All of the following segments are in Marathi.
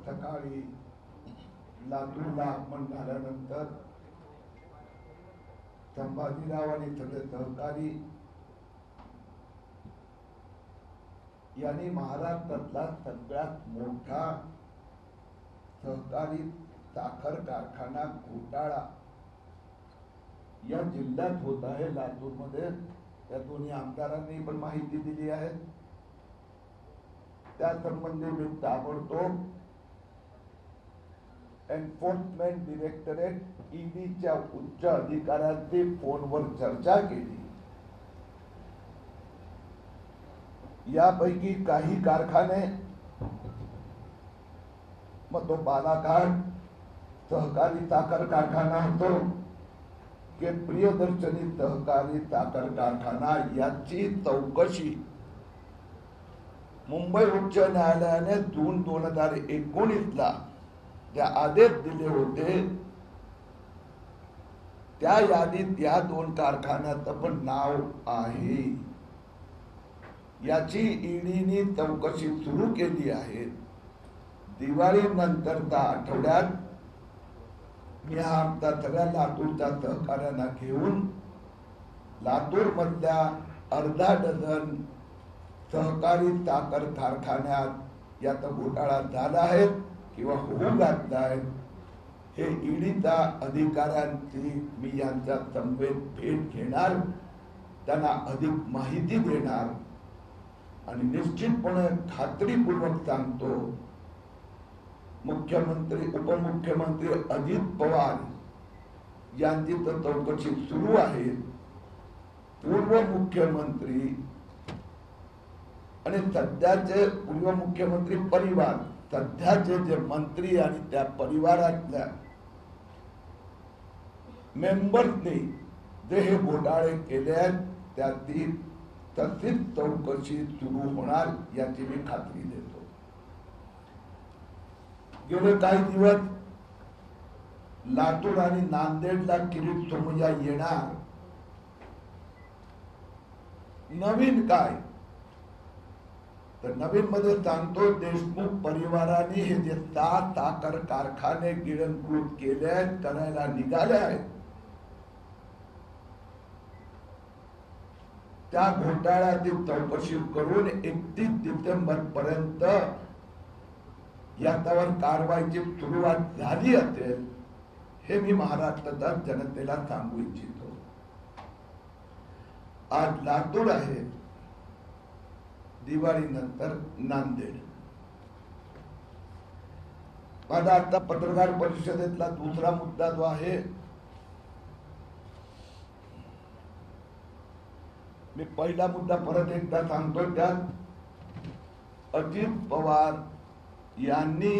सकाळी लातूरला आगमन झाल्यानंतर संभाजीराव आणि सगळे सहकारी यांनी महाराष्ट्रातला सगळ्यात मोठा सहकारी साखर कारखाना घोटाळा या जिल्ह्यात होत आहे, लातूर मध्ये. त्या दोन्ही आमदारांनी पण माहिती दिली आहे. त्या संबंधी मी ताबडतोब एन्फोर्समेंट डायरेक्टरेट ईडीच्या उच्च अधिकाऱ्यांची फोनवर चर्चा केली. यापैकी काही कारखाने, मग तो बालाघाट सहकारी साखर कारखाना होतो की प्रियदर्शनी सहकारी साखर कारखाना, याची चौकशी मुंबई उच्च न्यायालयाने जून 2019 ला जे आदेश दिले होते त्या यादीत या दोन कारखान्याचं पण नाव आहे. याची ईडीने चौकशी सुरू केली आहे. दिवाळी नंतरच्या आठवड्यात मी आमचा सगळ्या लातूरच्या सहकार्यांना घेऊन लातूर मधल्या अर्धा डझन सहकारी साखर कारखान्यात याचा घोटाळा झाला आहे किंवा होऊ घातला आहे हे ईडीच्या अधिकाऱ्यांची मी यांच्या समवेत भेट घेणार, त्यांना अधिक माहिती देणार आणि निश्चितपणे खात्रीपूर्वक सांगतो, मुख्यमंत्री उपमुख्यमंत्री अजित पवार यांची तर चौकशी सुरू आहे. पूर्व मुख्यमंत्री आणि सध्याचे पूर्व मुख्यमंत्री परिवार, सध्याचे जे मंत्री आणि त्या परिवारातल्या मेंबर्सनी जे हे घोटाळे केले आहेत त्याची तशीच चौकशी सुरू होणार याची मी खात्री देतो. गेले काही दिवस लातूर आणि नांदेडला किरीट सोमय्या येणार. नवीन काय तर नवीन मध्ये सांगतो, देशमुख परिवाराने हे जे 7 साखर कारखाने गिळंकृत केले आहेत, करायला निघाले आहेत, त्या घोटाळ्याची चौकशी करून 31 डिसेंबर पर्यंत याच्यावर कारवाईची सुरुवात झाली असेल हे मी महाराष्ट्राच्या जनतेला सांगू इच्छितो. आज लातूर आहे, दिवाळी नंतर नांदेड. माझा आता पत्रकार परिषदेतला दुसरा मुद्दा जो आहे, मी पहिला मुद्दा परत एकदा सांगतो, त्यात अजित पवार यांनी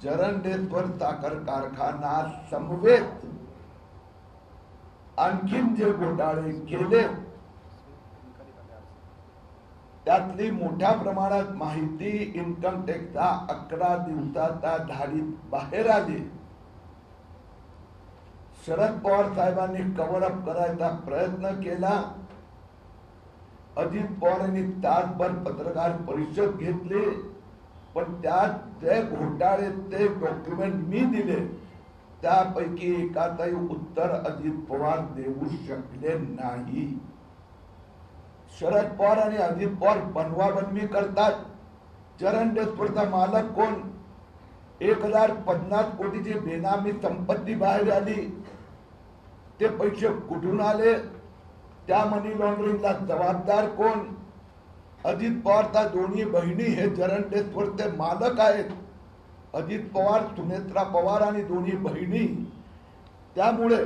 जरंडेश्वर साखर कारखाना समवेत आणखीन जे घोटाळे केले त्यातली मोठ्या प्रमाणात माहिती इन्कम टॅक्सचा 11 दिवसाचा धाडीत बाहेर आली. शरद पवार साहेबांनी कव्हर अप करायचा प्रयत्न केला. अजित पवारांनी तासभर पत्रकार परिषद घेतली, पण त्यात जे घोटाळे ते डॉक्युमेंट मी दिले त्यापैकी एकाचंही उत्तर अजित पवार देऊ शकले नाही. शरद पवार आणि अजित पवार बनवाबनवी करतात. जरंडेश्वरचा मालक कोण? 1050 कोटीची बेनामी संपत्ती बाहेर आली. ते पैसे कुठून आले? त्या मनी लॉन्ड्रिंगला जबाबदार कोण? अजित पवारच्या दोन्ही बहिणी हे जरंडेश्वरचे मालक आहेत. अजित पवार, सुनेत्रा पवार आणि दोन्ही बहिणी. त्यामुळे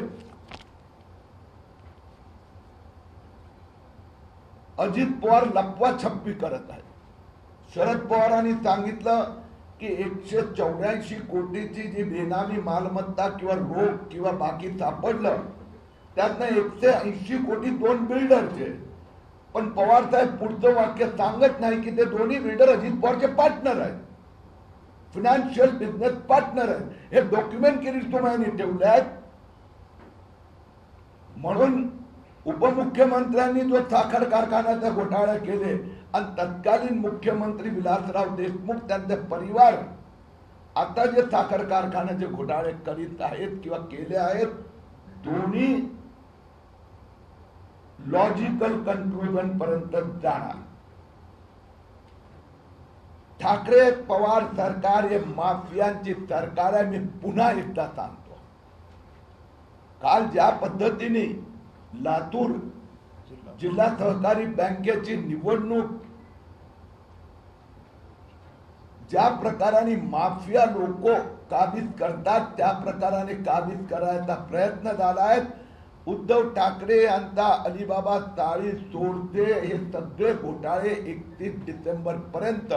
अजित पवार लपवाछप्पी करत आहेत. शरद पवारांनी सांगितलं की 184 कोटीची जी बेनामी मालमत्ता किंवा रोख किंवा बाकी सापडलं त्यातनं 180 कोटी 2 बिल्डरचे. पण पवार साहेब पुढचं वाक्य सांगत नाही की ते दोन्ही बिल्डर अजित पवारचे पार्टनर आहेत, फायनान्शियल बिझनेस पार्टनर आहेत. हे डॉक्युमेंट किरीट सोमय्यांनी ठेवले आहेत. म्हणून उपमुख्यमंत्र्यांनी जो साखर कारखान्याचा घोटाळा केले आणि तत्कालीन मुख्यमंत्री विलासराव देशमुख, त्यांचे परिवार आता जे साखर कारखान्याचे घोटाळे करीत आहेत किंवा केले आहेत, दोन्ही लॉजिकल कन्क्लुजन पर्यंत जाणार. ठाकरे पवार सरकार हे माफियांची सरकार आहे. मी पुन्हा एकदा सांगतो, काल ज्या पद्धतीने लातूर जिल्हा सहकारी बँकेची निवडणूक ज्या प्रकाराने माफिया लोक काबीज करतात, त्या प्रकाराने काबीज करायचा प्रयत्न झाला आहे. उद्धव ठाकरे यांचा अलिबाबा ताळी सोडते हे सगळे घोटाळे 31 डिसेंबर पर्यंत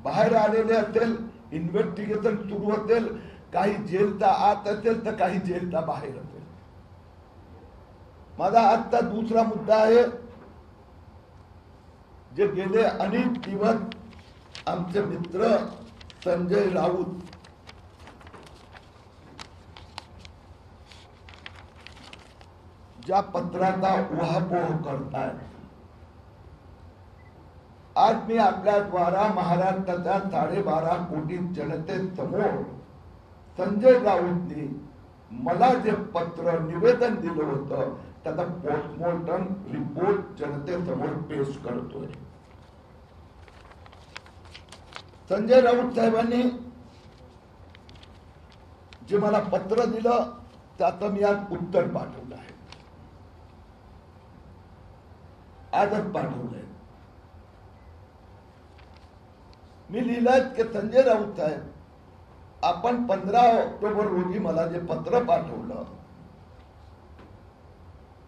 बाहेर आलेले असेल, इन्व्हेस्टिगेशन सुरू असेल, काही जेलचा आत असेल तर काही जेलचा बाहेर असेल. माझा आजचा दुसरा मुद्दा आहे, जे गेले अनेक दिवस आमचे मित्र संजय राऊत ज्या पत्राचा उहापोह करतायत, आज मी आपल्या द्वारा महाराष्ट्राच्या 12.5 कोटी जनतेसमोर संजय राऊतनी मला जे पत्र निवेदन दिलं होतं त्याचा पोस्टमॉर्टम रिपोर्ट जनतेसमोर पेश करतोय. संजय राऊत साहेबांनी जे मला पत्र दिलं त्याचं मी आज उत्तर पाठवलं आहे, आजच पाठवलंय. मी लिहिलंय की संजय राऊत साहेब, आपण 15 ऑक्टोबर रोजी मला जे पत्र पाठवलं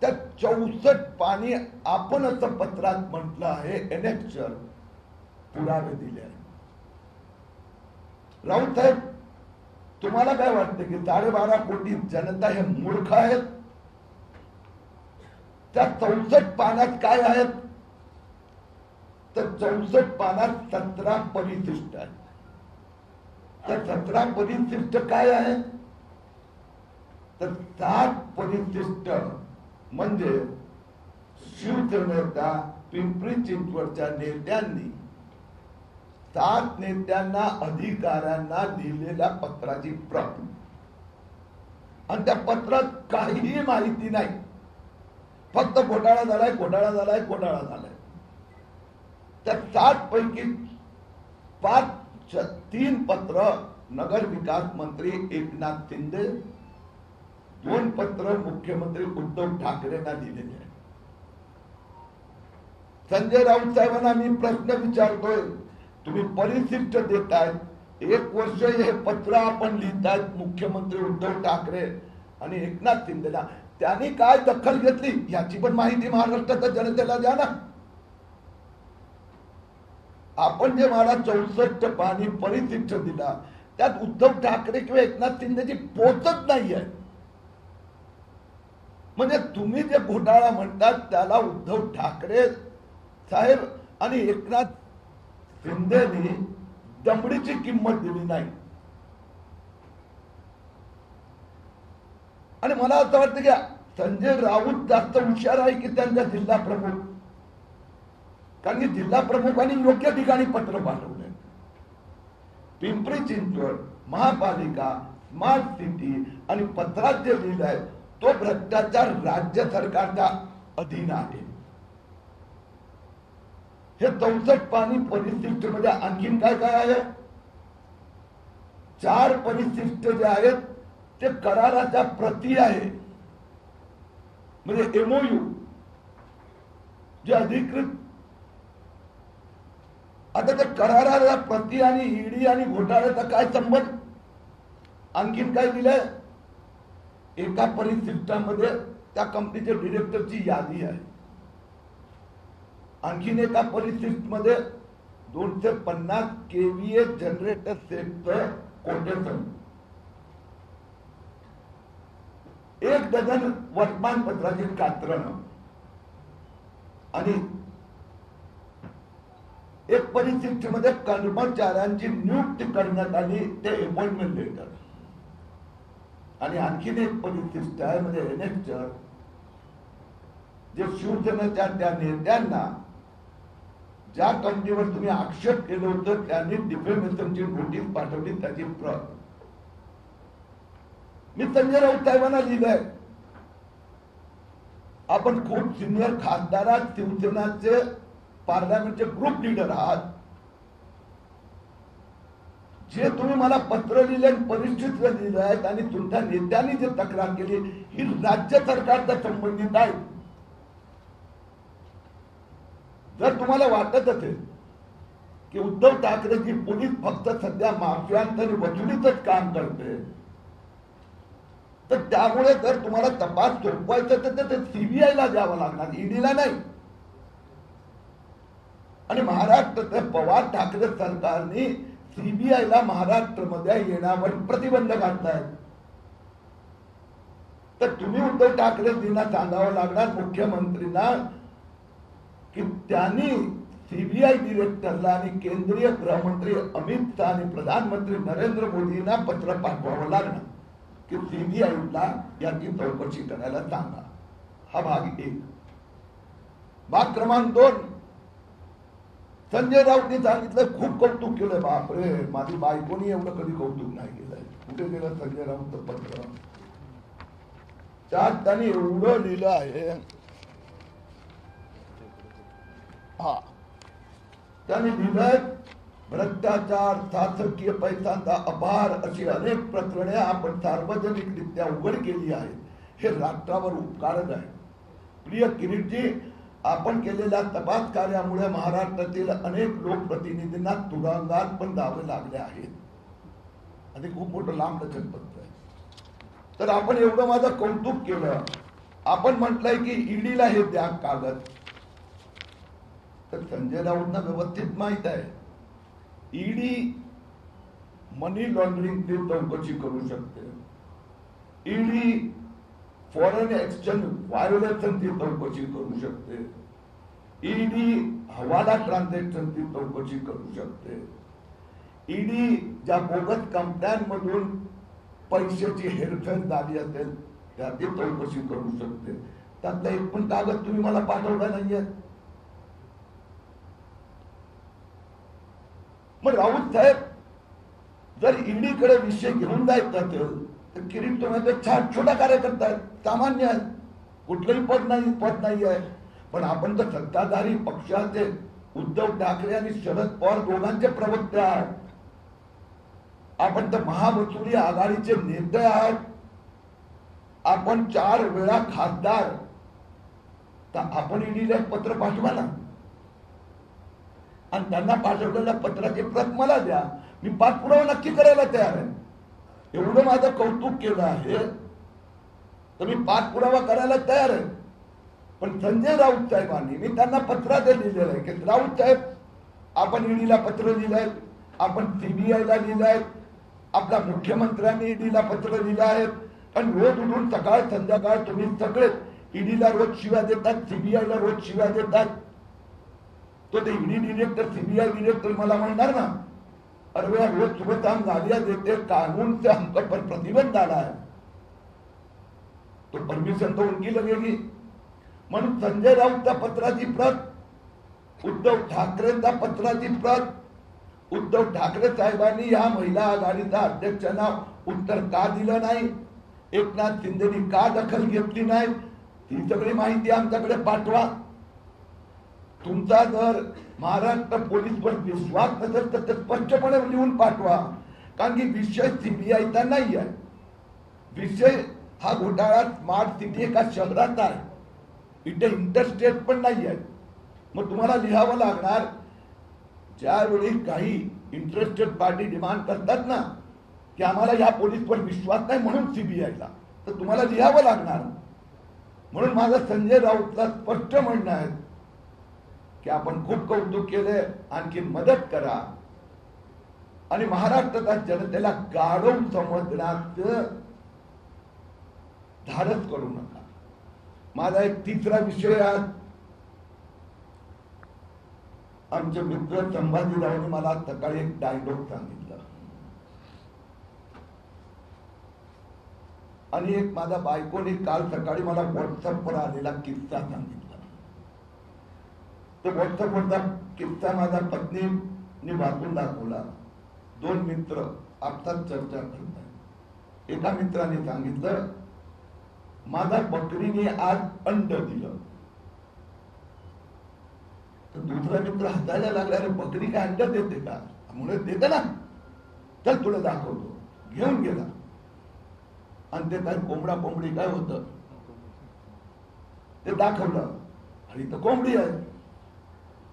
त्यात 64 पाणी आपण असं पत्रात म्हटलं आहे, एनेक्चर पुरावे दिले आहे. राऊत साहेब, तुम्हाला काय वाटतं की 12.5 कोटी जनता हे मूर्ख आहेत? त्या 64 पानात काय आहेत? तर 64 पानात 17 परिशिष्ट आहेत. त्या 17 परिशिष्ट काय आहे? तर 7 परिशिष्ट म्हणजे शिवसेनेच्या पिंपरी चिंचवडच्या नेत्यांनी 7 नेत्यांना अधिकाऱ्यांना लिहिलेल्या पत्राची प्रत, आणि त्या पत्रात काहीही माहिती नाही, फक्त घोटाळा झालाय, घोटाळा झालाय, घोटाळा झालाय. त्या 7 पैकी 3 पत्र नगर विकास मंत्री एकनाथ शिंदे, 2 पत्र मुख्यमंत्री उद्धव ठाकरेंना लिहिलेले आहे. संजय राऊत साहेबांना मी प्रश्न विचारतोय, तुम्ही परिशिष्ट देताय, 1 वर्ष हे पत्र आपण लिहितायत मुख्यमंत्री उद्धव ठाकरे आणि एकनाथ शिंदेला, त्यांनी काय दखल घेतली याची पण माहिती महाराष्ट्राच्या जनतेला द्या ना. आपण जे मला 64 पानी परिशिष्ट दिला त्यात उद्धव ठाकरे किंवा एकनाथ शिंदेची पोचत नाहीये. म्हणजे तुम्ही जे घोटाळा म्हणतात त्याला उद्धव ठाकरे साहेब आणि एकनाथ शिंदेनी दमडीची किंमत दिली नाही. आणि मला असं वाटतं की संजय राऊत जास्त हुशार आहे की त्यांचा जिल्हा प्रमुख, कारण की जिल्हा प्रमुखांनी योग्य ठिकाणी पत्र पाठवले. पिंपरी चिंचवड महापालिका स्मार्ट सिटी आणि पत्रात जे लिहिलं आहे तो भ्रष्टाचार राज्य सरकारच्या अधीन आहे. हे 64 पानी परिशिष्ट मध्ये आणखीन काय काय आहे? 4 परिशिष्ट जे आहेत ते कराराच्या प्रती आहे, म्हणजे एमओयू जे अधिकृत. आता त्या कराराला प्रती आणि ईडी आणि घोटाळ्याचा काय संबंध? आणखीन काय दिलंय? एका परिशिष्टामध्ये त्या कंपनीच्या डिरेक्टरची यादी आहे. आणखीन एका परिशिष्ट मध्ये 250 केव्हीए जनरेटर सेटचं कोटेशन, 1 डझन वर्तमानपत्राची कात्रणं आणि एक परिशिष्ट मध्ये कर्मचाऱ्यांची नियुक्ती करण्यात आली ते अपॉइंटमेंट लेटर. आणि आणखीन एक परिशिष्ट आहे म्हणजे एनेक्चर जे शिवसेनेच्या त्या नेत्यांना ज्या कंपनीवर तुम्ही आक्षेप केलं होतं त्यांनी डिफेमेशनची नोटीस पाठवली, त्याची प्रत मी संजय राऊत साहेबांना लिहिलंय. आपण खूप सिनियर खासदारात शिवसेनाचे पार्लमेंटचे ग्रुप लीडर आहात. जे तुम्ही मला पत्र लिहिले परिस्थिती लिहिलं आहेत आणि तुमच्या नेत्यांनी जे तक्रार केली ही राज्य सरकारच्या संबंधित आहे. जर तुम्हाला वाटत असेल की उद्धव ठाकरेची पोलीस फक्त सध्या माफियांचं वसुलीतच काम करते, तर त्यामुळे जर तुम्हाला तपास सोपवायचा तर ते सीबीआयला द्यावं लागणार, ईडीला नाही. आणि महाराष्ट्राच्या पवार ठाकरे सरकारने सीबीआयला महाराष्ट्रामध्ये येण्यावर प्रतिबंध घातलाय. तर तुम्ही उद्धव ठाकरेंना सांगावं लागणार मुख्यमंत्रींना की त्यांनी सीबीआय डिरेक्टरला आणि केंद्रीय गृहमंत्री अमित शहा आणि प्रधानमंत्री नरेंद्र मोदींना पत्र पाठवावं लागणार की सीबीआयला याची चौकशी करायला सांगा. हा भाग एक. भाग क्रमांक 2, संजय राऊतनी सांगितलं खूप कौतुक केलं. बापरे, माझी बायकोनी एवढं कधी कौतुक नाही केलंय. कुठे गेलं संजय राऊतचं पत्र? त्यात त्यांनी एवढं लिहिलं आहे. हा, त्यांनी लिहिलंय भ्रष्टाचार, शासकीय पैशांचा अपहार अशी अनेक प्रकरणे आपण सार्वजनिकरित्या उघड केली आहेत. हे राष्ट्रावर उपकारच आहे. प्रिय किरीटजी, आपण केलेल्या तपास कार्यामुळे महाराष्ट्रातील अनेक लोकप्रतिनिधींना तुरुंगात पण जावे लागले आहेत. आणि खूप मोठं लांब लचक पत्र आहे. तर आपण एवढं माझं कौतुक केलं. आपण म्हटलंय की ईडीला हे द्या कागद. तर संजय राऊतना व्यवस्थित माहित आहे ईडी मनी लॉन्ड्रिंगची चौकशी करू शकते, ईडी फॉरेन एक्सचेंज व्हायोलेशनची चौकशी करू शकते, ईडी हवाला ट्रान्झॅक्शनची चौकशी करू शकते, ईडी ज्या बोगस कंपन्यांमधून पैशाची हेरफेर झाली असेल त्याची चौकशी करू शकते. त्यातला एक पण कागद तुम्ही मला पाठवला नाहीये. मग राऊत साहेब जर ईडीकडे विषय घेऊन जायचा असेल तर किरीट तुम्ही छोटा कार्यकर्ता आहे, सामान्य आहे, कुठलंही पद नाही आहे. पण आपण तर सत्ताधारी पक्षाचे उद्धव ठाकरे आणि शरद पवार दोघांचे प्रवक्ते आहात. आपण तर महावसुली आघाडीचे नेते आहात. आपण 4 वेळा खासदार. तर आपण ईडीला पत्र पाठवा ना आणि त्यांना पाठवलेल्या पत्राची प्रत मला द्या. मी पाठपुरावा नक्की करायला तयार आहे. एवढं माझं कौतुक केलं आहे तर मी पाठपुरावा करायला तयार आहे. पण संजय राऊत साहेबांनी, मी त्यांना पत्रात लिहिलेलं आहे की राऊत साहेब आपण ईडीला पत्र लिहिलंय, आपण सीबीआयला लिहिलंय, आपल्या मुख्यमंत्र्यांनी ईडीला पत्र लिहिलं आहे. पण रोज उठून सकाळ संध्याकाळ तुम्ही सगळे ईडीला रोज शिव्या देतात, सीबीआयला रोज शिव्या देतात. तो ते ईडी डिरेक्टर, सीबीआय डिरेक्टर मला म्हणणार ना, अरे रोज सुबह शाम गालियां देते, कानून से हम पर प्रतिबंध डाला है, तो परमिशन तो उनकी लगेगी. म्हणून संजय राऊतच्या पत्राची प्रत, उद्धव ठाकरेंच्या पत्राची प्रत, उद्धव ठाकरे साहेबांनी या महिला आघाडीच्या अध्यक्षांना उत्तर का दिलं नाही, एकनाथ शिंदेनी का दखल घेतली नाही, ही सगळी माहिती आमच्याकडे पाठवा. तुमचा जर महाराष्ट्र पोलीसवर विश्वास नसेल तर ते स्पष्टपणे लिहून पाठवा. कारण की विषय सीबीआयचा नाही आहे. विषय हा घोटाळा स्मार्ट सिटी एका शहरात आहे, इथे इंटरस्टेट पण नाही आहे. मग तुम्हाला लिहावं लागणार. ज्यावेळी काही इंटरेस्टेड पार्टी डिमांड करतात ना की आम्हाला या पोलीसवर विश्वास नाही म्हणून सीबीआयला, तर तुम्हाला लिहावं लागणार. म्हणून माझं संजय राऊतला स्पष्ट म्हणणं आहे की आपण खूप कौतुक केले, आणखी मदत करा आणि महाराष्ट्राच्या जनतेला गाढव समजण्यात धाडस करू नका. माझा एक तिसरा विषय आहे. आमचे मित्र संभाजीरावांनी मला सकाळी एक डायलॉग सांगितलं आणि एक माझ्या बायकोने काल सकाळी मला व्हॉट्सअपवर आलेला किस्सा सांगितला. तो व्हॉट्सअपवरचा किस्सा माझ्या पत्नीने वाचून दाखवला. 2 मित्र आत्ताच चर्चा करतात. एका मित्राने सांगितलं, माझा बकरीने आज अंड दिलं. तर दुसरा मित्र हसायला लागला, अरे बकरी काय अंड देते का? म्हणून देते ना, चल तुला दाखवतो. घेऊन गेला आणि ते काय कोंबडा कोंबडी काय होत ते दाखवलं. आणि तर कोंबडी आहे.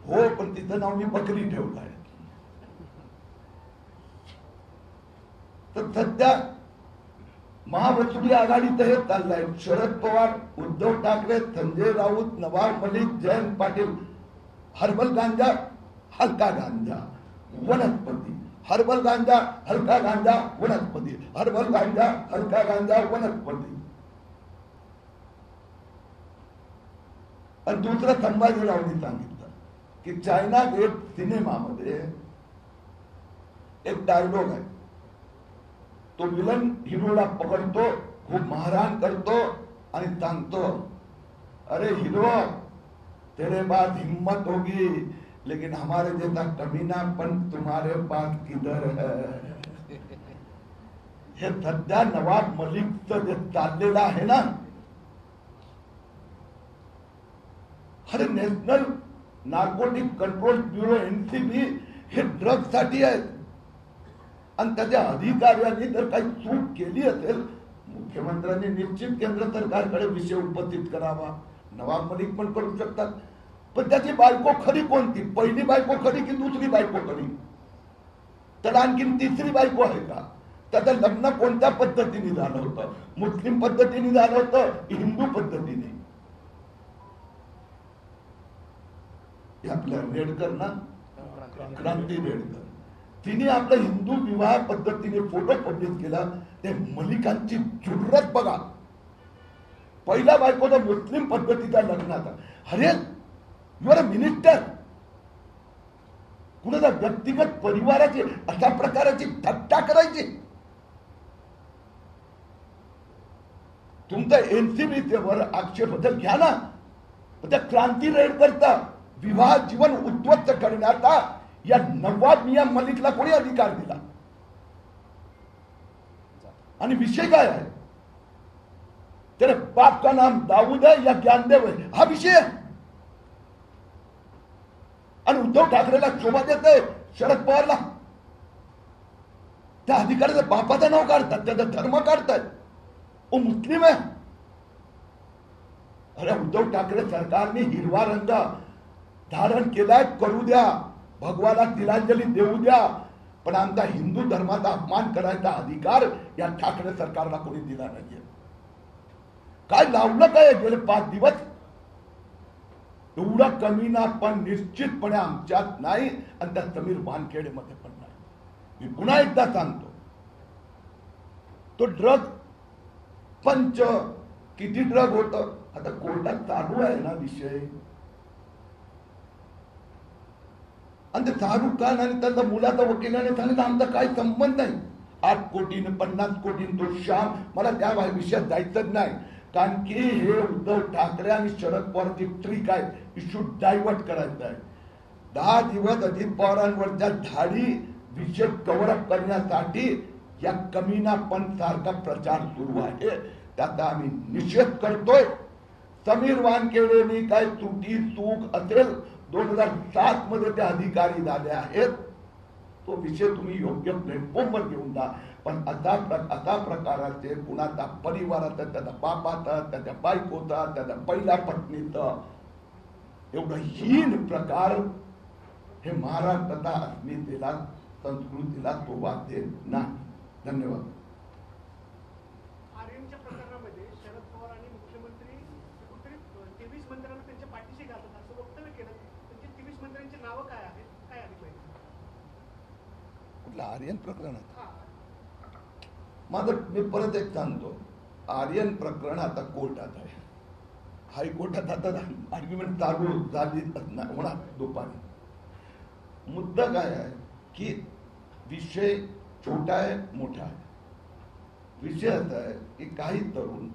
हो, पण तिचं नाव मी बकरी ठेवलं आहे. तर सध्या महावसुली आघाडीत हे चाललंय. शरद पवार, उद्धव ठाकरे, संजय राऊत, नवाब मलिक, जयंत पाटील. हर्बल गांजा, हलका गांजा, वनस्पती. हर्बल गांजा, हलका गांजा, वनस्पती. हर्बल गांजा, हलका गांजा, वनस्पती. आणि दुसरं संभाजीरावनी सांगितलं की चायना गेट सिनेमामध्ये एक डायलॉग आहे. तो विलन हिरोला पकडतो, खूप मारहाण करतो आणि सांगतो, अरे हीरो, तेरे पास हिम्मत होगी लेकिन हमारे जैसा कमीना पण तुम्हारे पास किधर है. हे सध्या नवाब मलिकचं जे चाललेलं आहे ना, अरे national narcotic control bureau NCB हे ड्रग साठी आहेत. आणि त्याच्या अधिकाऱ्यांनी जर काही चूक केली असेल, मुख्यमंत्र्यांनी निश्चित केंद्र सरकारकडे विषय उपस्थित करावा. नवाब मलिक पण करू शकतात. पण त्याची बायको खरी कोणती? पहिली बायको खरी की दुसरी बायको खरी? त्याला आणखीन तिसरी बायको आहे का? त्याचं लग्न कोणत्या पद्धतीने झालं होतं? मुस्लिम पद्धतीने झालं होतं, हिंदू पद्धतीने? आपल्या रेडकर ना, क्रांती रेडकर, तिने आपला हिंदू विवाह पद्धतीने फोटो पब्लिश केला. ते मलिकांची जुर्रत बघा. पहिला बायकोचा मुस्लिम पद्धतीचा लग्नाचा. अरे यू आर अ मिनिस्टर. कुणाचा व्यक्तिगत परिवाराची अशा प्रकारची थट्टा करायची? तुमचा एनसीबीवर आक्षेप बद्दल घ्या ना. त्या क्रांती रेडकरचा विवाह जीवन उद्ध्वस्त करण्याचा या नवाब मियां मलिकला कोणी अधिकार दिला? आणि विषय काय आहे? तेरे बाप का नाम दाऊद है या ज्ञानदेव है, हा विषय आहे. आणि उद्धव ठाकरेला शोभा देते शरद पवारला. त्या अधिकाऱ्याचं बापाचं नाव काढतात, त्याचा धर्म काढतात. वो मुस्लिम आहे. अरे उद्धव ठाकरे सरकारने हिरवा रंग धारण केलाय, करू द्या. भगवाला तिलांजली देऊ द्या. पण आमचा हिंदू धर्माचा अपमान करायचा अधिकार या ठाकरे सरकारला कोणी दिला नाहीये. काय लावलं काय गेले 5 दिवस? एवढा कमीना पण निश्चितपणे आमच्यात नाही आणि त्या समीर वानखेडे मध्ये पण नाही. मी पुन्हा एकदा सांगतो, तो ड्रग पंच किती ड्रग होत आता कोर्टात चालू आहे ना विषय. आणि ते शाहरुख खान आणि त्यांचा मुलाचा वकिलाने सांगितलं आमचा काही संबंध नाही. 8 कोटी 50 कोटी तो श्याम, मला त्या विषयात जायचंच नाही. कारण की हे उद्धव ठाकरे आणि शरद पवारची ट्रिक आहे. इश्यू डायव्हर्ट करायचा आहे. 10 दिवस अजित पवारांवरच्या धाडी विषय कव्हरअप करण्यासाठी या कमीना पण सारखा प्रचार सुरू आहे. त्याचा आम्ही निषेध करतोय. समीर वानखेडेंनी काय त्रुटी चूक असेल 2007 मध्ये ते अधिकारी झाले आहेत, तो विषय तुम्ही योग्य प्लॅटफॉर्मवर घेऊन जा. पण असा प्रकाराचे कुणाचा परिवाराचा, त्याचा बापाचा, त्याच्या बायकोचा, त्याच्या पहिल्या पत्नीचा एवढा हीन प्रकार हे महाराष्ट्राच्या अस्मितेला, संस्कृतीला शोभा देत नाही. धन्यवाद. आर्यनच्या प्रकरणामध्ये शरद पवार आणि मुख्यमंत्री कुठेतरी 23 मंत्र्यांना त्यांच्या पाठीशी घालतात असं वक्तव्य केलं. त्यांची 23 मंत्र्यांची नावं काय आहेत, काय आली पाहिजे? कुठलं आर्यन प्रकरणात? माझं मी परत एक सांगतो, आर्यन प्रकरण आता कोर्टात आहे. हायकोर्टात आता आर्ग्युमेंट चालू झाली होणार दुपारी. मुद्दा काय आहे की विषय छोटा आहे मोठा आहे. विषय असा आहे की काही तरुण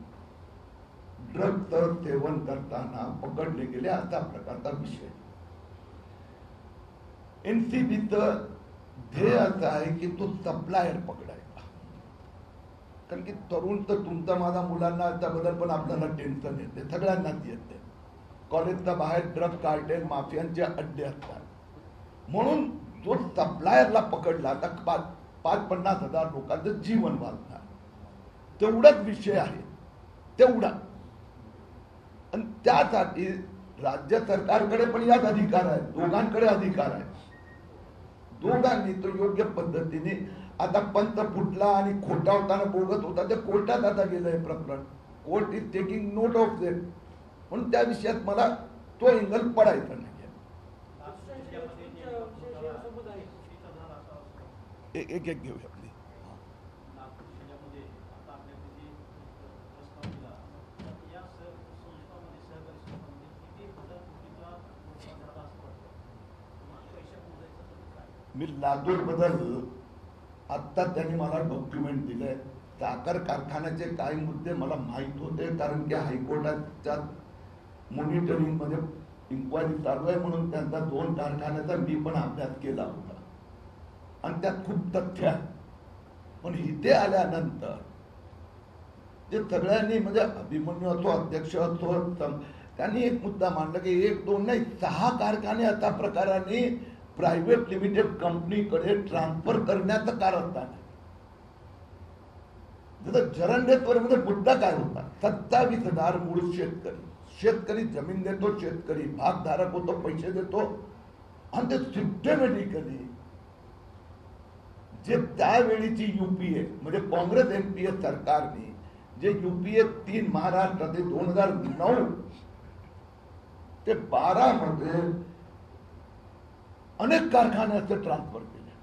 ड्रगचं सेवन करताना पकडले गेले, असा प्रकारचा विषय. एनसीबीचं ध्येय असं आहे की तो सप्लायर पकडायचा. कारण की तरुण तर तुमचा माझा मुलांना त्याबद्दल पण आपल्याला टेन्शन येते, सगळ्यांनाच येते. कॉलेजच्या बाहेर ड्रग कार्टेल माफियांचे अड्डे असतात. म्हणून जो सप्लायरला पकडला तर 50-50 हजार लोकांचं जीवन वाचणार, तेवढाच विषय आहे, तेवढा. आणि त्यासाठी राज्य सरकारकडे पण याच अधिकार आहे, दोघांकडे अधिकार आहे. दोघांनी तो योग्य पद्धतीने, आता पंत फुटला आणि खोटा होताना बोगत होता, ते कोर्टात आता गेलंय प्रकरण. Court is taking note of them. म्हणून त्या विषयात मला तो एंगल पडायचा नाही. एक एक घेऊया आपली. मी लातूर बद्दल आत्ता त्यांनी मला डॉक्युमेंट दिलंय. साखर कारखान्याचे काही मुद्दे मला माहीत होते, कारण की हायकोर्टाच्या मॉनिटरिंग मध्ये इन्क्वायरी चालू आहे. म्हणून त्यांचा 2 कारखान्याचा मी पण अभ्यास केला होता आणि त्यात खूप तथ्य आहे. पण इथे आल्यानंतर ते सगळ्यांनी, म्हणजे अभिमन्यू असो, अध्यक्ष असो, त्यांनी एक मुद्दा मांडला की 1-2 नाही 6 कारखाने अशा प्रकाराने प्रायव्हेट लिमिटेड कंपनीकडे ट्रान्सफर करण्याचं कारण काय. जसं जरंडेश्वर मध्ये मुद्दा काय होता, 27,000 मूळ शेतकरी जमीन देतो, शेतकरी भागधारक होतो, पैसे देतो, आणि ते सिस्टमॅटिकली जे त्यावेळीची युपीए म्हणजे काँग्रेस एनपीए सरकारने जे युपीए 3 महाराष्ट्रात 2009 ते 12 मध्ये अनेक कारखान्याचे ट्रान्सफर केले.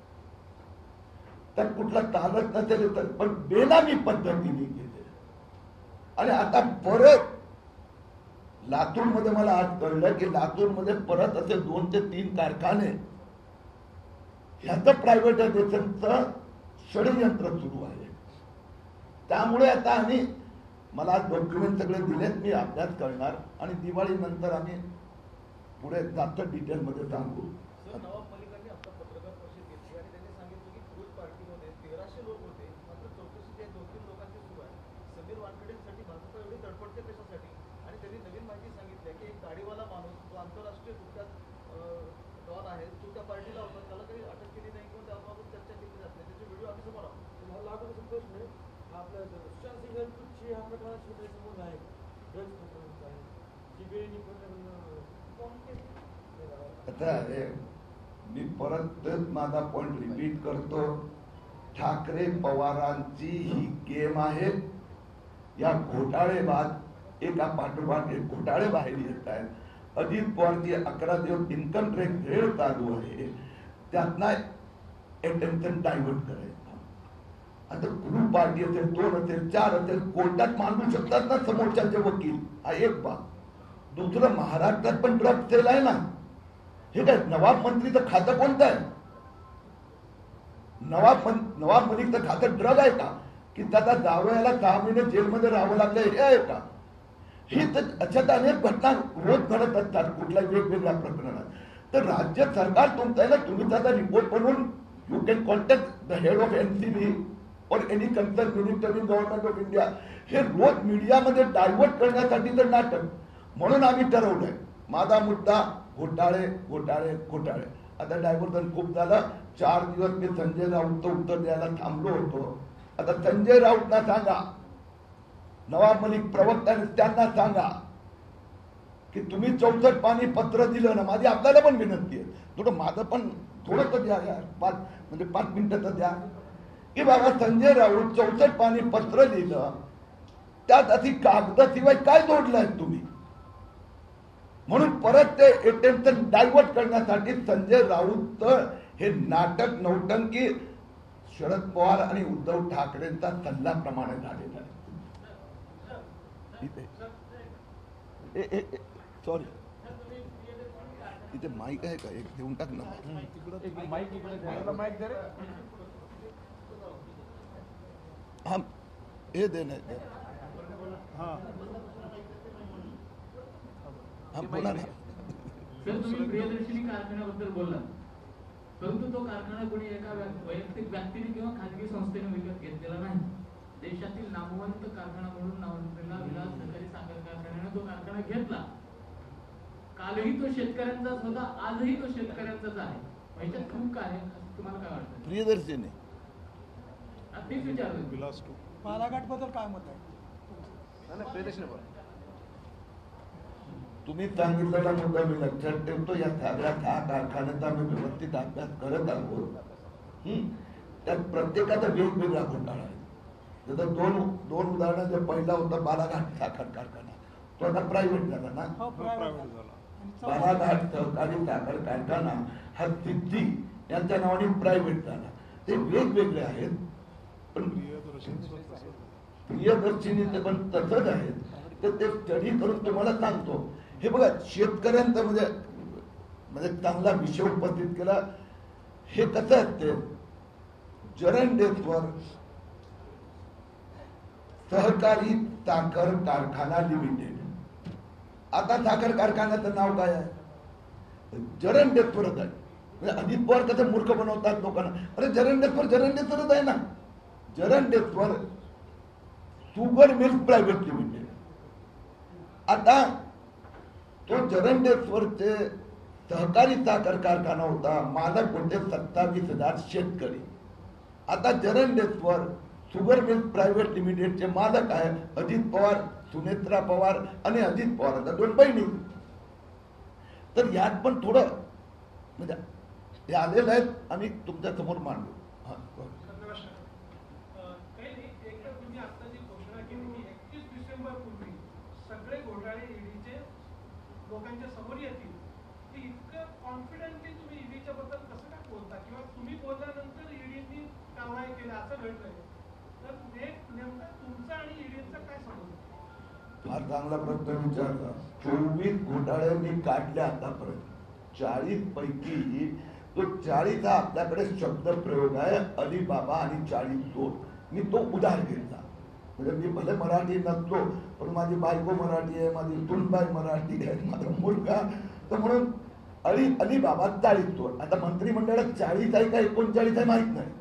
तर कुठला चालत नसेल तर पण बेनामी पद्धतीने केले. आणि आता परत लातूरमध्ये मला आज कळलं की लातूरमध्ये परत असे 2 ते 3 कारखाने ह्याचं प्रायव्हेटायझेशनचं षडयंत्र सुरू आहे. त्यामुळे आता मला आज डॉक्युमेंट सगळे दिलेत, मी अभ्यास करणार आणि दिवाळी नंतर आम्ही पुढे जास्त डिटेलमध्ये सांगू. नवाब मलिकांनी आता पत्रकार परिषद घेतली आणि त्यांनी सांगितलं की फिरोज पार्टीमध्ये 1300 लोक होते, मात्र चौकशी त्या 2-3 लोकांची सुरू आहे. समीर वानखेडेंसाठी भाजप एवढी तडफडते कशासाठी? आणि त्यांनी नवीन माहिती सांगितली की एक गाडीवाला माणूस जो आंतरराष्ट्रीय कुठल्यात डॉन आहे, तो त्या पार्टीला होता, त्याला काही अटक केली नाही किंवा त्याबाबत चर्चा केली जात नाही. त्याचे व्हिडिओ आम्ही समोर आहोत. मला लागून प्रश्न आपल्या सुशांत सिंग राजपूतची हा प्रकार समोर आहे, ड्रग्ज प्रकरणाचा आहे, सीबीआयने आता मी परत माझा पॉइंट रिपीट करतो. ठाकरे पवारांची ही गेम आहे. या घोटाळेबाज एका पाठोपाठ एक घोटाळे बाहेर येत आहेत. अजित पवारची 11 दिवस इन्कम टॅक्स रेड चालू आहे, त्यातनं अटेन्शन डायव्हर्ट करायचं. आता ग्रुप पार्टी असेल, 2 असेल, 4 असेल, कोर्टात मांडू शकतात ना समोरच्याचे वकील. हा एक बाब. दुसरं, महाराष्ट्रात पण ड्रग सेल आहे ना. हे काय नवाब मंत्रीचं खातं कोणतं आहे? नवाब मलिकचं खातं ड्रग आहे का, की त्याचा जावयाला 6 महिने जेलमध्ये राहावं लागलं हे आहे का? ही तर अशात अनेक घटना रोज घडत असतात कुठल्याही वेगवेगळ्या प्रकरणात. तर राज्य सरकार तुमचं आहे ना, तुम्ही त्याचा रिपोर्ट बनवून you can contact the head of NCB और any concern minister in government of India. हे रोज मीडियामध्ये डायव्हर्ट करण्यासाठी तर नाटक. म्हणून आम्ही ठरवलंय माझा मुद्दा घोटाळे घोटाळे घोटाळे. आता डायव्हर्जन खूप झालं. 4 दिवस मी संजय राऊतचं उत्तर द्यायला थांबलो होतो. आता संजय राऊतना सांगा, नवाब मलिक प्रवक्त्याने त्यांना सांगा की तुम्ही 64 पाणी पत्र दिलं ना. माझी आपल्याला पण विनंती आहे, थोडं माझं पण थोडंसं द्या यार, 5 मिनिटं तर द्या. की बाबा संजय राऊत 64 पाणी पत्र लिहिलं, त्यात अशी कागदाशिवाय काय जोडलंय तुम्ही? म्हणून परत ते अटेन्शन डायव्हर्ट करण्यासाठी संजय राऊत हे नाटक नौटंकी शरद पवार आणि उद्धव ठाकरेंचा सल्ल्याप्रमाणे झालेला आहे. सॉरी, इथे माईक आहे का? एक देऊन टाक ना. हा, हे दे नाही. हा, बोला ना. सर, तुम्ही प्रियदर्शनी कारखान्याबद्दल बोलला, परंतु तो कारखाना कोणी एका वैयक्तिक व्यक्तीने किंवा खाजगी संस्थेने विकत घेतलेला नाही. देशातील नामवंत कारखाना म्हणून नावाजलेला विलास सहकारी साखर कारखान्याने तो कारखाना घेतला. कालही तो शेतकऱ्यांचाच होता, आजही तो शेतकऱ्यांचाच आहे. ह्याच्यात चूक काय आहे असं तुम्हाला काय वाटतं? प्रियदर्शनी तीच विचारलं. बालाघाट बद्दल काय मत आहे? तुम्ही सांगितलेला मुद्दा मी लक्षात ठेवतो. या सगळ्या 10 कारखान्याचा आम्ही व्यवस्थित अभ्यास करत आहोत. त्यात प्रत्येकाचा वेगवेगळा घोटाळा आहे. जसं दोन उदाहरणं, जे पहिला होता बालाघाट साखर कारखाना, तो आता प्रायव्हेट झाला ना. बालाघाट सहकारी साखर कारखाना हा सिद्धी यांच्या नावाने प्रायव्हेट झाला. ते वेगवेगळे आहेत, पण प्रियदर्शनीचे पण तसंच आहेत. तर ते स्टडी करून तुम्हाला सांगतो. हे बघा, शेतकऱ्यांचं म्हणजे चांगला विषय उपस्थित केला. हे कसं असते, जरंडेश्वर सहकारी साखर कारखाना लिमिटेड, आता साखर कारखान्याचं नाव काय आहे? जरंडेश्वरच आहे. म्हणजे अजित पवार कसं मूर्ख बनवतात लोकांना, अरे जरंडेश्वरच आहे ना. Jarandeshwar sugar milk private limited. आता तो जरंडेश्वरचे सहकारी साखर कारखाना होता, मालक होते 27,000 शेतकरी. आता जरंडेश्वर शुगर मिल्क प्रायव्हेट लिमिटेडचे मालक आहे अजित पवार, सुनेत्रा पवार आणि अजित पवार, आता 2 बहिणी. तर यात पण थोडं म्हणजे हे आलेलं आहेत, आम्ही तुमच्या समोर मांडू. तुम्ही आता जी घोषणा केली की 31 डिसेंबर पूर्वी सगळे घोटाळे ईडीचे लोकांच्या समोर येतील, की इतकं कॉन्फिडंटली तुम्ही ईडीच्या बद्दल कसं काय बोलता, किंवा तुम्ही बोलल्यानंतर ईडीनी कारवाई केली असं घडलंय, तर नेमका तुमचा आणि ईडीचा काय संबंध? फार चांगला प्रश्न विचारला. 24 घोटाळे मी काढले आतापर्यंत. 40 पैकी तो 40 हा आपल्याकडे शब्द प्रयोग आहे, अलिबाबा आणि 40 मी तो उधार घेतला. म्हणजे मी भले मराठी नसतो, पण माझी बायको मराठी आहे, माझी सुनबाई मराठी आहे, माझा मुलगा, तर म्हणून अलिबाबा 40. आता मंत्रिमंडळात 40 आहे का 39 आहे माहित नाही,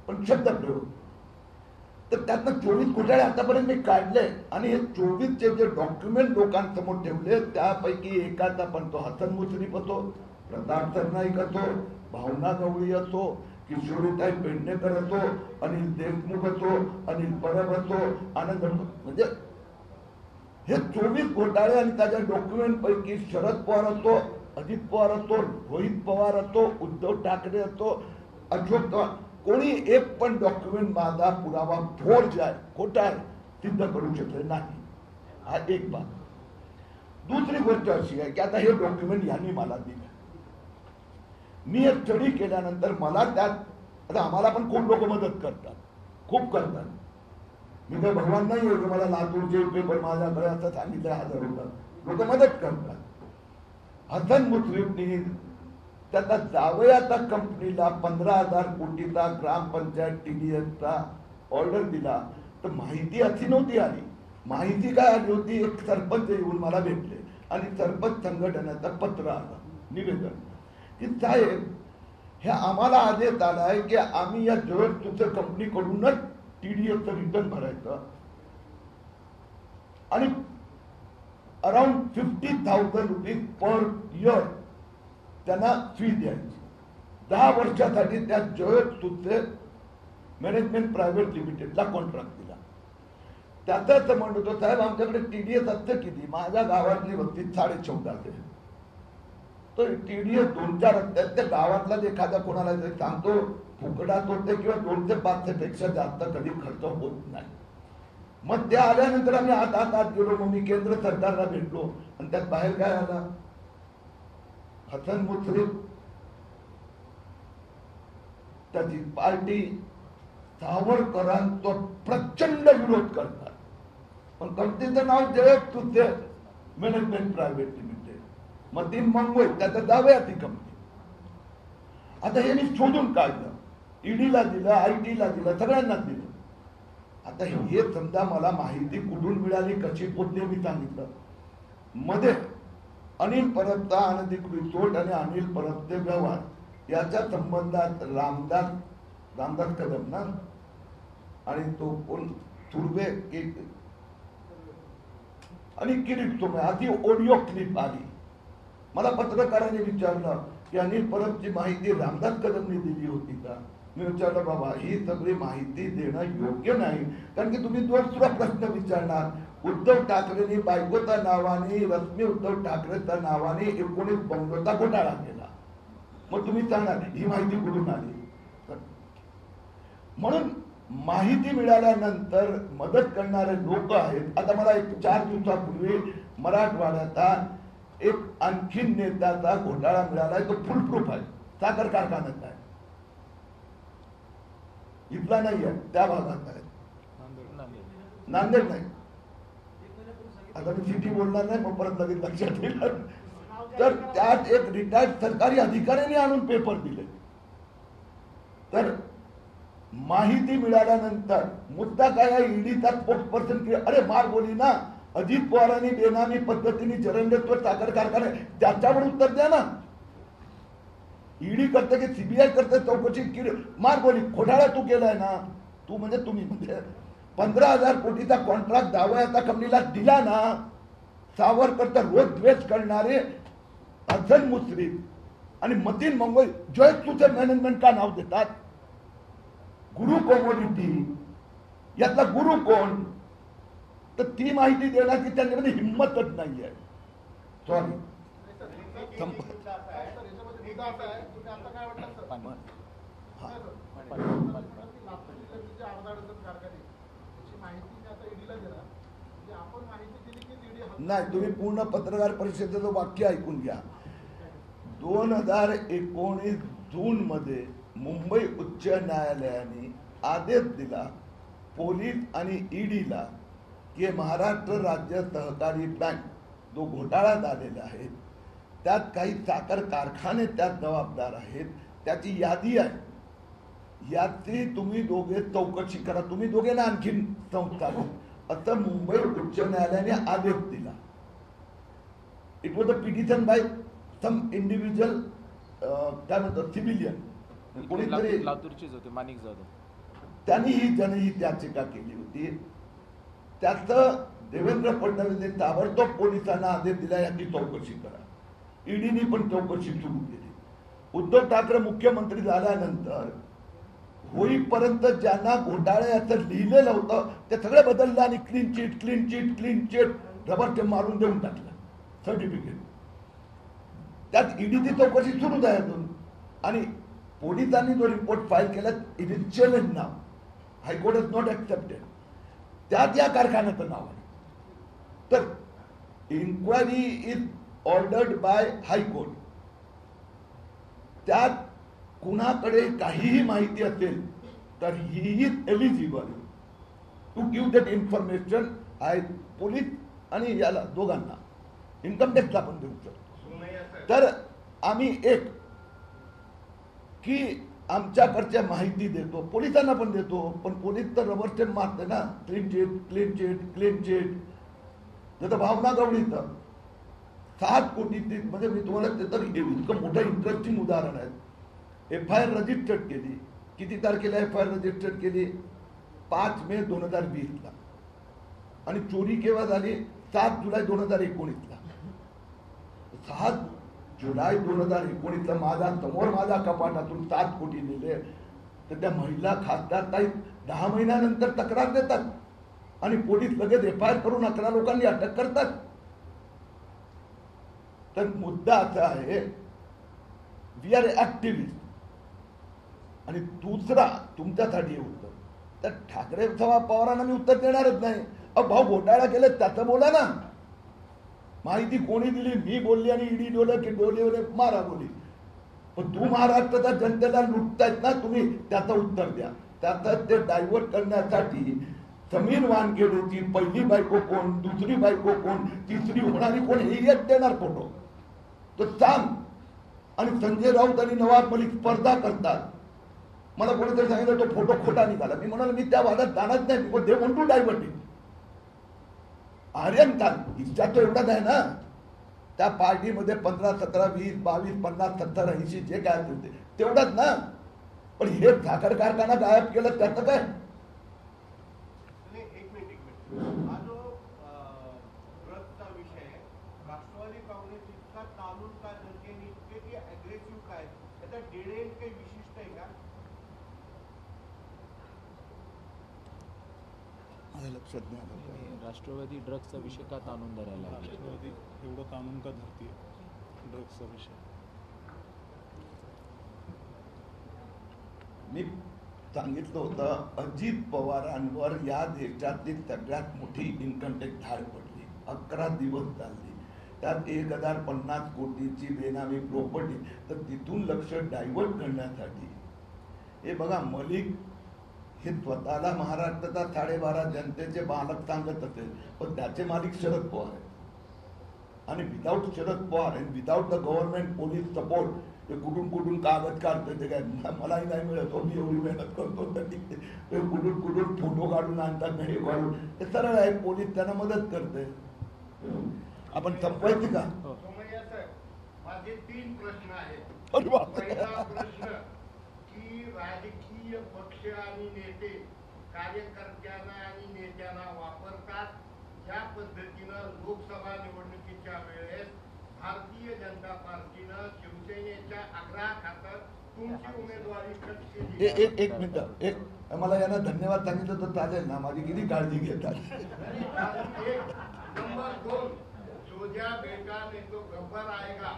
पण शब्द प्रयोग. तर त्यातनं 24 घोटाळे आतापर्यंत मी काढले. आणि हे 24चे जे डॉक्युमेंट लोकांसमोर ठेवले, त्यापैकी एकाचा पण तो हसन मुश्रीफ असो, प्रताप सरनाईक असो, भावना गवळी असो, किशोरीताई पेडणेकर असो, अनिल देशमुख असो, अनिल परब असो, आनंद, म्हणजे हे 24 घोटाळे आणि त्याच्या डॉक्युमेंट पैकी शरद पवार असो, अजित पवार असो, रोहित पवार असो, उद्धव ठाकरे असो, अशोक चव्हाण, कोणी एक पण डॉक्युमेंट माझा पुरावा फोर्ज आहे, खोटा आहे, सिद्ध करू शकले नाही. हा एक बाब. दुसरी गोष्ट अशी आहे की आता हे डॉक्युमेंट यांनी मला दिलं, मी हे स्टडी केल्यानंतर मला त्यात, आता आम्हाला पण खूप लोक मदत करतात, खूप करतात. मी काही भगवान नाही आहे की मला लातूरचे पेपर माझ्याकडे असं सांगितलं 1000 होतात, लोक मदत करतात. हसन मुश्रीफनी त्याचा जावयाचा कंपनीला 15,000 कोटीचा ग्रामपंचायत TDSचा ऑर्डर दिला. तर माहिती अशी नव्हती आली. माहिती काय आली होती, एक सरपंच येऊन मला भेटले आणि सरपंच संघटनेचं पत्र आलं, निवेदन, की साहेब हे आम्हाला आदेश आलाय की आम्ही या जवळ कंपनीकडूनच TDSचं रिटर्न भरायचं आणि अराउंड 50,000 रुपीज पर इयर त्यांना फी द्यायची. 10 वर्षासाठी त्या जयसूचे मॅनेजमेंट प्रायव्हेट लिमिटेडला कॉन्ट्रॅक्ट दिला. त्याचाच म्हणतो, साहेब आमच्याकडे TDS असतं किती, माझ्या गावातली वस्ती 14.5 तर TDS 2-4 असतात. त्या गावातला एखादा कोणाला सांगतो फुकटात होते किंवा 2 ते 5 पेक्षा जास्त कधी खर्च होत नाही. मग त्या आल्यानंतर आम्ही आत गेलो. मग मी केंद्र सरकारला भेटलो आणि त्यात बाहेर काय आला, हसन मुश्रीफ त्याची पार्टी सावरकरांचा प्रचंड विरोध करतात, पण कंपनीचं नाव जयसूचे मॅनेजमेंट प्रायव्हेट लिमिटेड, मतीन मंगोय त्याचं दावे ती कंपनी. आता हे मी शोधून काढलं, ईडीला दिलं, IT ला दिलं, सगळ्यांना दिलं. आता हे समजा मला माहिती कुठून मिळाली, कशी पोचली, मी सांगितलं. मध्ये अनिल परबचा अनधिकृत रिसोर्ट आणि अनिल परबचे व्यवहार याच्या संबंधात रामदास कदम ना आणि तो कोण तुर्वे आणि किरीट तुम्ही आधी ऑडिओ क्लिप आली. मला पत्रकाराने विचारलं की अनिल परबची माहिती रामदास कदमने दिली होती का. मी विचारलं बाबा ही सगळी माहिती देणं योग्य नाही, कारण की तुम्ही दुसरा प्रश्न विचारणार. उद्धव ठाकरेंनी बायकोच्या नावाने रश्मी उद्धव ठाकरेच्या नावाने 19 बंगलोचा घोटाळा केला. मग तुम्ही सांगणार ही माहिती कुठून आली. म्हणून माहिती मिळाल्यानंतर मदत करणारे लोक आहेत. आता मला एक 4 दिवसापूर्वी मराठवाड्याचा एक आणखीन नेत्याचा घोटाळा मिळाला आहे. तो फुल प्रूफ आहे. साखर कारखान्यात आहे, इथला नाही आहे, त्या भागात आहे, नांदेड नाही. आता मी सिटी बोलणार नाही, मग परत लगेच लक्षात येईल. तर त्यात एक रिटायर्ड सरकारी अधिकाऱ्याने आणून पेपर दिले. तर माहिती मिळाल्यानंतर मुद्दा काय आहे, ईडीचा स्पोक्सपर्सन अरे मार बोली ना अजित पवारांनी बेनामी पद्धतीने जरंडेश्वर साखर कारखाना त्याच्यावर उत्तर द्या ना. ईडी करते की सीबीआय करते चौकशी मार बोली घोटाळा तू केलाय ना. तू म्हणजे तुम्ही म्हणजे 15,000 कोटीचा कॉन्ट्रॅक्ट दावयाचा कंपनीला दिला ना. सावरकरचा रोज द्वेष करणारे हसन मुश्रीफ आणि मतीन मंगोई जॉईंट फ्युचर मॅनेजमेंट का नाव देतात. गुरु कमोडिटी यातला गुरु कोण, तर ती माहिती देण्याची त्यांच्यामध्ये हिंमतच नाही आहे. सॉरी नाही. तुम्ही पूर्ण पत्रकार परिषदेचं वाक्य ऐकून घ्या. 2019 जून मध्ये मुंबई उच्च न्यायालयाने आदेश दिला पोलीस आणि ईडीला की महाराष्ट्र राज्य सहकारी बँक जो घोटाळा झालेला आहे त्यात काही साखर कारखाने त्यात जबाबदार आहेत, त्याची यादी आहे. याची तुम्ही दोघे चौकशी करा. तुम्ही दोघे ना आणखीन संस्था असं मुंबई उच्च न्यायालयाने आदेश दिला. It was a petition by some individual काय म्हणतात सिव्हिलियन कोणीतरी लातूरचीच होती माणिक जाधव. त्यांनी ही जनहित याचिका केली होती. त्याचं देवेंद्र फडणवीस ताबडतोब पोलिसांना आदेश दिला याची चौकशी करा. ईडीने पण चौकशी सुरू केली. उद्धव ठाकरे मुख्यमंत्री झाल्यानंतर होईपर्यंत ज्यांना घोटाळ्याचं लिहिलेलं होतं ते सगळे बदललं आणि क्लीन चिट रबर ते मारून देऊन टाकलं सर्टिफिकेट. त्यात ईडीची चौकशी सुरूच आहे अजून. आणि पोलिसांनी जो रिपोर्ट फाईल केला इट इज चॅलेंज नाव. High court is not accepted. त्यात या कारखान्याचं नाव आहे. तर inquiry is ordered by high court. त्यात कुणाकडे काहीही माहिती असेल तर he is eligible to give that information. आय पोलीस आणि याला दोघांना इन्कम टॅक्सला पण देऊ शकतो. तर आम्ही एक की आमच्याकडच्या माहिती देतो, पोलिसांना पण देतो, पण पोलीस तर रबर स्टॅम्प मारते ना. Clean chit. जसं भावना गवळीचं 7 कोटीची म्हणजे मी तुम्हाला तर इतकं मोठं इंटरेस्टिंग उदाहरण आहे. FIR रजिस्टर्ड केली. किती तारखेला FIR रजिस्टर्ड केली? 5 मे 2020ला. आणि चोरी केव्हा झाली? 7 जुलै 2019ला. 7 जुलै 2019ला माझ्या समोर माझ्या कपाटातून 7 कोटी नेले. तर त्या महिला खासदार ताई 10 महिन्यानंतर तक्रार देतात आणि पोलीस लगेच FIR करून 11 लोकांनी अटक करतात. तर मुद्दा असा आहे वी आर ऍक्टिव्हिस्ट. आणि दुसरा तुमच्यासाठी उत्तर तर ठाकरे पवारांना मी उत्तर देणारच नाही. भाऊ घोटाळा केले त्याचं बोला ना. माहिती कोणी दिली? मी बोलली आणि ईडी डोले की डोले मारा बोली. पण तू महाराष्ट्राच्या जनतेला लुटतायत ना तुम्ही, त्याचं उत्तर द्या. त्याचं ते डायव्हर्ट करण्यासाठी समीर वानखेडेची पहिली बायको कोण, दुसरी बायको कोण, तिसरी होणारी कोण हे एक देणार फोटो तर सांग. आणि संजय राऊत आणि नवाब मलिक स्पर्धा करतात. मला कोणीतरी सांगितलं तो फोटो खोटा निघाला. मी म्हणाल मी त्या वादात जाणार नाही. They want to divert it. Aryan Khan इच्छा तो एवढाच आहे ना. त्या पार्टीमध्ये 15, 17, 20, 22, 50, 70, 80 जे काय असेल तेवढंच ना. पण हे साखर कारखाना गायब केलं त्याचं काय? आणि एक मिनिट हा जो ड्रग्सचा विषय आहे, राष्ट्रवादी काँग्रेस इतका ताणून का धरते आणि इतके ते अग्रेसिव्ह काय, त्याचा डेडे काही विशिष्ट आहे का? माझ्या लक्षात नाही आलं. राष्ट्रवादी ड्रग्सचा विषय का ताणून धरायला लागला? राष्ट्रवादी एवढं कानून का धरतीये ड्रग्सचा विषय? मी सांगितलं होतं अजित पवारांवर या देशातली सगळ्यात मोठी इन्कम टॅक्स धाड पडली. 11 दिवस चालली. त्यात 1050 कोटीची बेनामी प्रॉपर्टी. तर तिथून लक्ष डायव्हर्ट करण्यासाठी हे बघा, मलिक हे स्वतःला महाराष्ट्राचा 12.5 जनतेचे मालक सांगत असेल, पण त्याचे मालिक शरद पवार आहेत. आणि विदाऊट शरद पवार आणि without the government police support ते कुठून कागद काढतो ते काय मलाही नाही मिळत. मी एवढी मेहनत करतो तरी ते कुठून फोटो काढून आणतात, व्हिडिओ काढून. ते सरळ आहे, पोलीस त्यांना मदत करते. आपण संपवायची का? सोमय्या साहेब, माझे 3 प्रश्न आहेत. अरे बापरे. पहिला प्रश्न की राजकीय पक्ष आणि नेते कार्यकर्त्यांना आणि नेत्यांना वापरतात. ज्या पद्धतीनं लोकसभा निवडणुकीच्या वेळेस भारतीय जनता पार्टीनं शिवसेनेच्या आग्रहाखातर तुमची उमेदवारी कट केली. एक मिनिट, मला यांना धन्यवाद सांगितलं तर चालेल ना? माझी किती काळजी घेतात. नंबर 2, जो ज्या बेटा ने तो गब्बर आएगा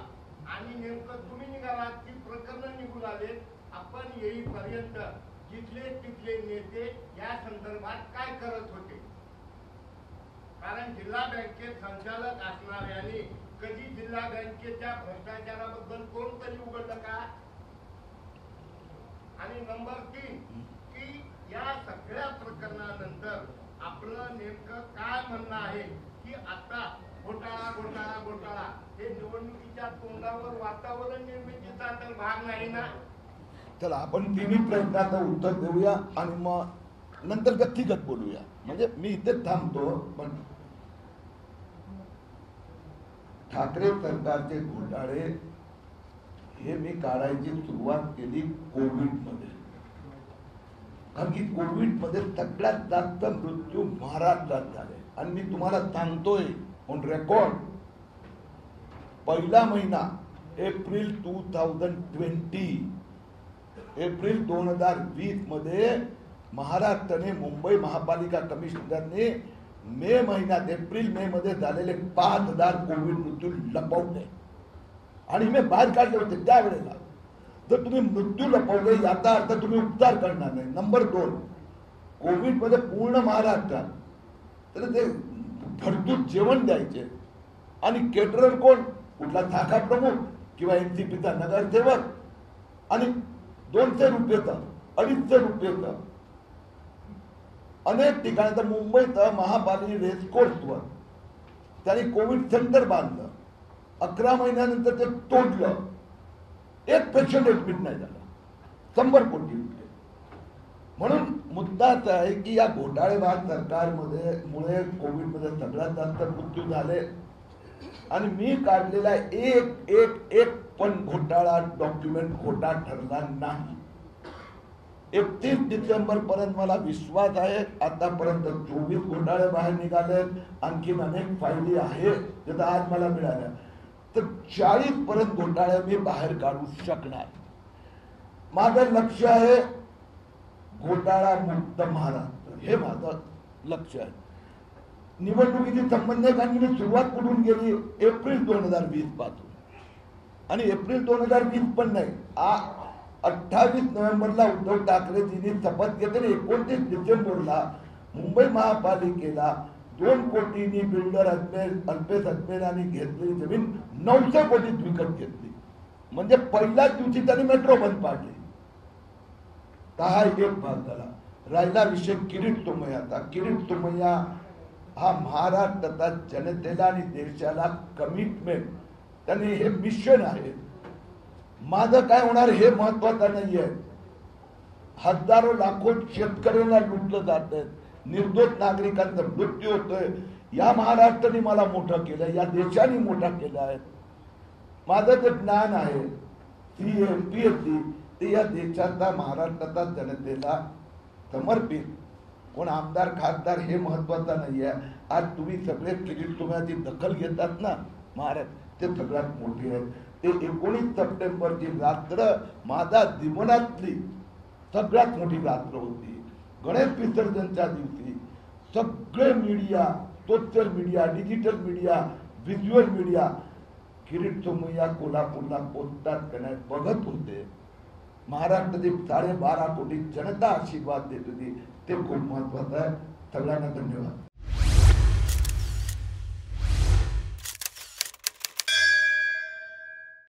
आणि नेमकं तुम्ही निघालात की प्रकरण निघून आले. आपण येईपर्यंत जिथले तिथले नेते या संदर्भात काय करत होते? कारण जिल्हा बँकेत संचालक असणाऱ्यांनी कधी जिल्हा बँकेच्या भ्रष्टाचाराबद्दल कोणतरी उघडलं का? आणि नंबर 3 की या सगळ्या प्रकरणानंतर आपलं नेमकं काय म्हणणं आहे की आता घोटाळा हे निवडणुकीच्या तोंडावर वातावरण निर्मितीचा तर भाग नाही ना? चला आपण तिन्ही प्रश्नाचं उत्तर देऊया आणि मग नंतर व्यक्तिगत बोलूया. म्हणजे मी इथेच थांबतो. पण ठाकरे सरकारचे घोटाळे हे मी काढायची सुरुवात केली कोविडमध्ये. कारण की कोविडमध्ये सगळ्यात जास्त मृत्यू महाराष्ट्रात झाले. आणि मी तुम्हाला सांगतोय ऑन रेकॉर्ड, पहिला महिना एप्रिल 2020 मध्ये महाराष्ट्राने मुंबई महापालिका कमिशनरने मे महिन्यात एप्रिल मे मध्ये झालेले 5000 कोविड मृत्यू लपवले आणि मी बाहेर काढले होते त्यावेळेला. जर तुम्ही मृत्यू लपवले याचा अर्थ तुम्ही उपचार करणार नाही. नंबर 2, कोविड मध्ये पूर्ण महाराष्ट्रात तर ते भरपूर जेवण द्यायचे आणि केटरर कोण? कुठला शाखा प्रमुख किंवा एनसीपीचा नगरसेवक. आणि 200 रुपयेचं 250 रुपयेचं अनेक ठिकाणी. तर मुंबईत महापालिका रेसकोर्सवर त्यांनी कोविड सेंटर बांधलं. 11 महिन्यानंतर ते तोडलं. एक पेशंट ऍडमिट नाही झाला. 100 कोटी रुपये. म्हणून मुद्दाच आहे की या घोटाळेबाज सरकारमध्ये मुळे कोविडमध्ये सगळ्यात जास्त मृत्यू झाले. आणि मी काढलेला एक पण घोटाळा डॉक्युमेंट खोटा ठरला नाही. 31 डिसेंबर पर्यंत मला विश्वास आहे आतापर्यंत 24 घोटाळे बाहेर निघाले. आणखी अनेक फायली आहेत ज्याचा आज मला मिळाल्या. तर 40 पर्यंत घोटाळे मी बाहेर काढू शकणार. माझं लक्ष आहे घोटाळा मुक्त महाराष्ट्र, हे माझं लक्ष आहे. निवडणुकीची संबंधितांनी सुरुवात कुठून गेली? एप्रिल 2020 पासून. आणि एप्रिल 2020 पण नाही, 28 नोव्हेंबरला उद्धव ठाकरेजींनी शपथ घेतली. 29 डिसेंबरला मुंबई महापालिकेला 2 कोटींनी बिल्डर अल्पेश अजमेरांनी घेतलेली जमीन 900 कोटीत विकत घेतली. म्हणजे पहिल्याच दिवशी त्यांनी मेट्रो बंद पाडली. हा एक भाग झाला. राहिला विषय किरीट सोमय्याचा. किरीट सोमय्या हा महाराष्ट्राच्या जनतेला आणि देशाला कमिटमेंट, त्यांनी हे मिशन आहे. माझं काय होणार हे महत्वाचं नाहीये. हजारो लाखो शेतकऱ्यांना लुटलं जात आहे. निर्दोष नागरिकांचा मृत्यू होतोय. या महाराष्ट्राने मला मोठं केलं, या देशाने मोठा केला आहे. माझं जे ज्ञान आहे CA PhD ते या देशाचा महाराष्ट्राचा जनतेला समर्पित. कोण आमदार खासदार हे महत्वाचं नाही आहे. आज तुम्ही सगळे क्रेडिट तुम्ही दखल घेतात ना महाराष्ट्र, ते सगळ्यात मोठी आहे. ते 19 सप्टेंबरची रात्र माझ्या जीवनातली सगळ्यात मोठी रात्र होती. गणेश विसर्जनच्या दिवशी सगळे media, social media, digital media, visual media Kirit Somaiya कोल्हापूरला पोचतात का नाही बघत होते. महाराष्ट्राची 12.5 कोटी जनता आशीर्वाद देत होती. ते खूप महत्वाचं आहे. सगळ्यांना धन्यवाद.